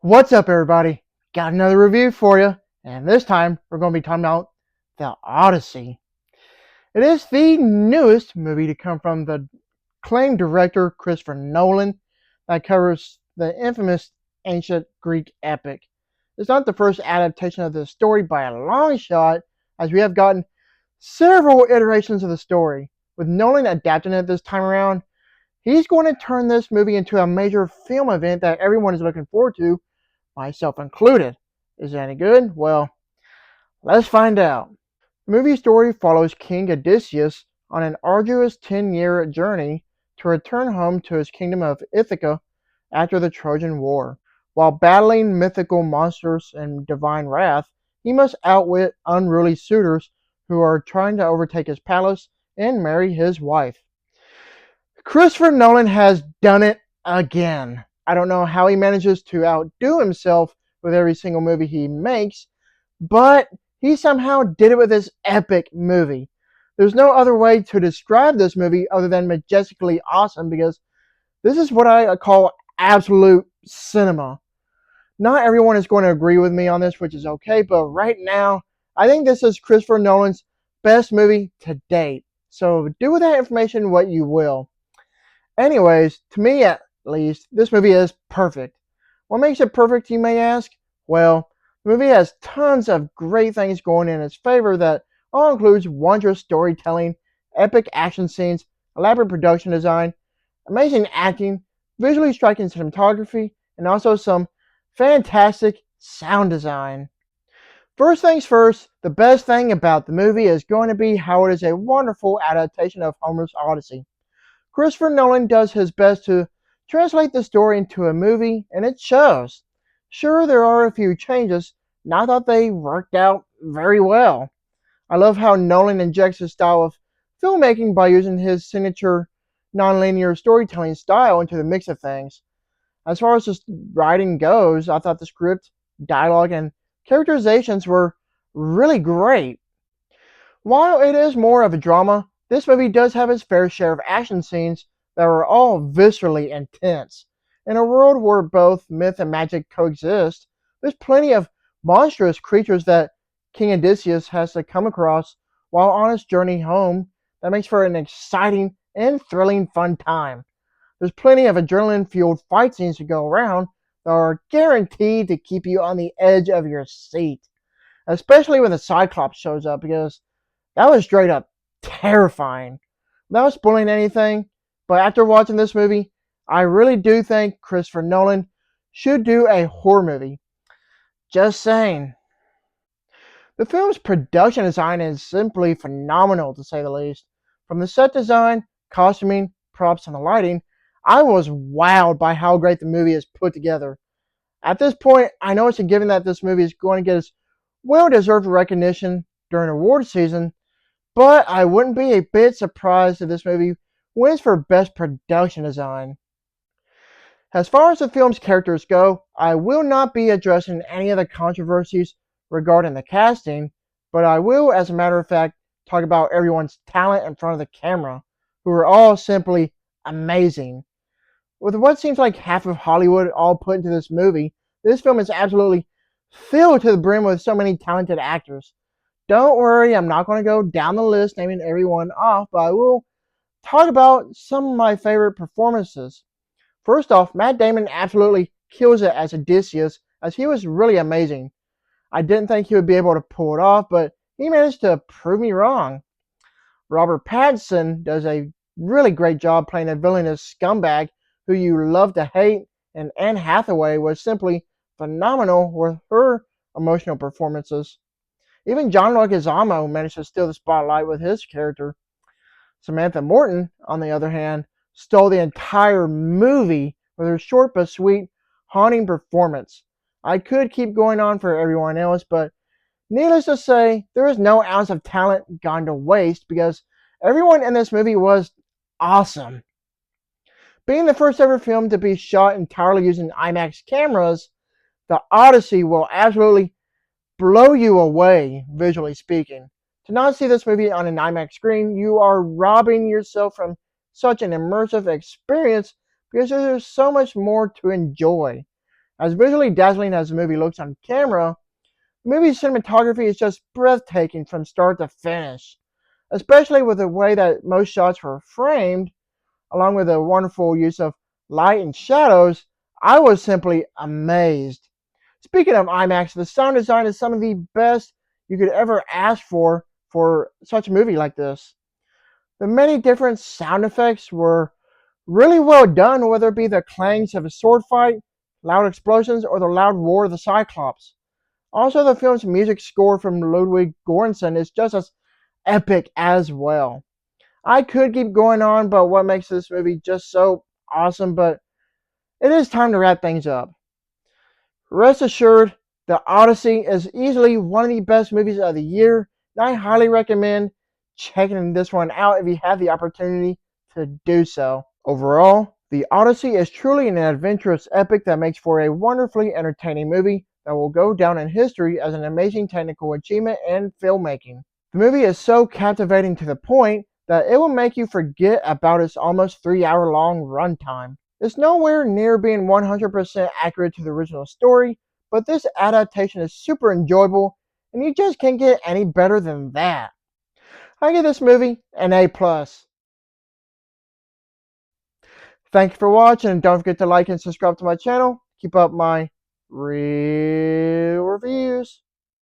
What's up, everybody? Got another review for you, and this time we're going to be talking about the Odyssey. It is the newest movie to come from the acclaimed director Christopher Nolan that covers the infamous ancient Greek epic. It's not the first adaptation of this story by a long shot, as we have gotten several iterations of the story. With Nolan adapting it this time around, he's going to turn this movie into a major film event that everyone is looking forward to, myself included. Is it any good? Well, let's find out. The movie story follows King Odysseus on an arduous 10-year journey to return home to his kingdom of Ithaca after the Trojan War. While battling mythical monsters and divine wrath, he must outwit unruly suitors who are trying to overtake his palace and marry his wife. Christopher Nolan has done it again. I don't know how he manages to outdo himself with every single movie he makes, but he somehow did it with this epic movie. There's no other way to describe this movie other than majestically awesome, because this is what I call absolute cinema. Not everyone is going to agree with me on this, which is okay, but right now, I think this is Christopher Nolan's best movie to date. So do with that information what you will. Anyways, to me at least, this movie is perfect. What makes it perfect, you may ask? Well, the movie has tons of great things going in its favor that all includes wondrous storytelling, epic action scenes, elaborate production design, amazing acting, visually striking cinematography, and also some fantastic sound design. First things first, the best thing about the movie is going to be how it is a wonderful adaptation of Homer's Odyssey. Christopher Nolan does his best to translate the story into a movie, and it shows. Sure, there are a few changes, and I thought they worked out very well. I love how Nolan injects his style of filmmaking by using his signature nonlinear storytelling style into the mix of things. As far as the writing goes, I thought the script, dialogue, and characterizations were really great. While it is more of a drama, this movie does have its fair share of action scenes that are all viscerally intense. In a world where both myth and magic coexist, there's plenty of monstrous creatures that King Odysseus has to come across while on his journey home that makes for an exciting and thrilling fun time. There's plenty of adrenaline-fueled fight scenes to go around that are guaranteed to keep you on the edge of your seat, especially when the Cyclops shows up, because that was straight up terrifying. Without spoiling anything, but after watching this movie, I really do think Christopher Nolan should do a horror movie. Just saying. The film's production design is simply phenomenal, to say the least. From the set design, costuming, props, and the lighting, I was wowed by how great the movie is put together. At this point, I know it's a given that this movie is going to get its well-deserved recognition during award season, but I wouldn't be a bit surprised if this movie wins for Best Production Design. As far as the film's characters go, I will not be addressing any of the controversies regarding the casting, but I will, as a matter of fact, talk about everyone's talent in front of the camera, who are all simply amazing. With what seems like half of Hollywood all put into this movie, this film is absolutely filled to the brim with so many talented actors. Don't worry, I'm not going to go down the list naming everyone off, but I will talk about some of my favorite performances. First off, Matt Damon absolutely kills it as Odysseus, as he was really amazing. I didn't think he would be able to pull it off, but he managed to prove me wrong. Robert Pattinson does a really great job playing a villainous scumbag who you love to hate, and Anne Hathaway was simply phenomenal with her emotional performances. Even John Leguizamo managed to steal the spotlight with his character. Samantha Morton, on the other hand, stole the entire movie with her short but sweet, haunting performance. I could keep going on for everyone else, but needless to say, there is no ounce of talent gone to waste, because everyone in this movie was awesome. Being the first ever film to be shot entirely using IMAX cameras, the Odyssey will absolutely blow you away, visually speaking. To not see this movie on an IMAX screen, you are robbing yourself from such an immersive experience, because there's so much more to enjoy. As visually dazzling as the movie looks on camera, the movie's cinematography is just breathtaking from start to finish, especially with the way that most shots were framed, along with the wonderful use of light and shadows. I was simply amazed. Speaking of IMAX, the sound design is some of the best you could ever ask for such a movie like this. The many different sound effects were really well done, whether it be the clangs of a sword fight, loud explosions, or the loud roar of the Cyclops. Also, the film's music score from Ludwig Göransson is just as epic as well. I could keep going on, but what makes this movie just so awesome, but it is time to wrap things up. Rest assured, The Odyssey is easily one of the best movies of the year, and I highly recommend checking this one out if you have the opportunity to do so. Overall, The Odyssey is truly an adventurous epic that makes for a wonderfully entertaining movie that will go down in history as an amazing technical achievement and filmmaking. The movie is so captivating to the point that it will make you forget about its almost 3 hour long runtime. It's nowhere near being 100% accurate to the original story, but this adaptation is super enjoyable, and you just can't get any better than that. I give this movie an A+. Thank you for watching, and don't forget to like and subscribe to my channel. Keep up my real reviews.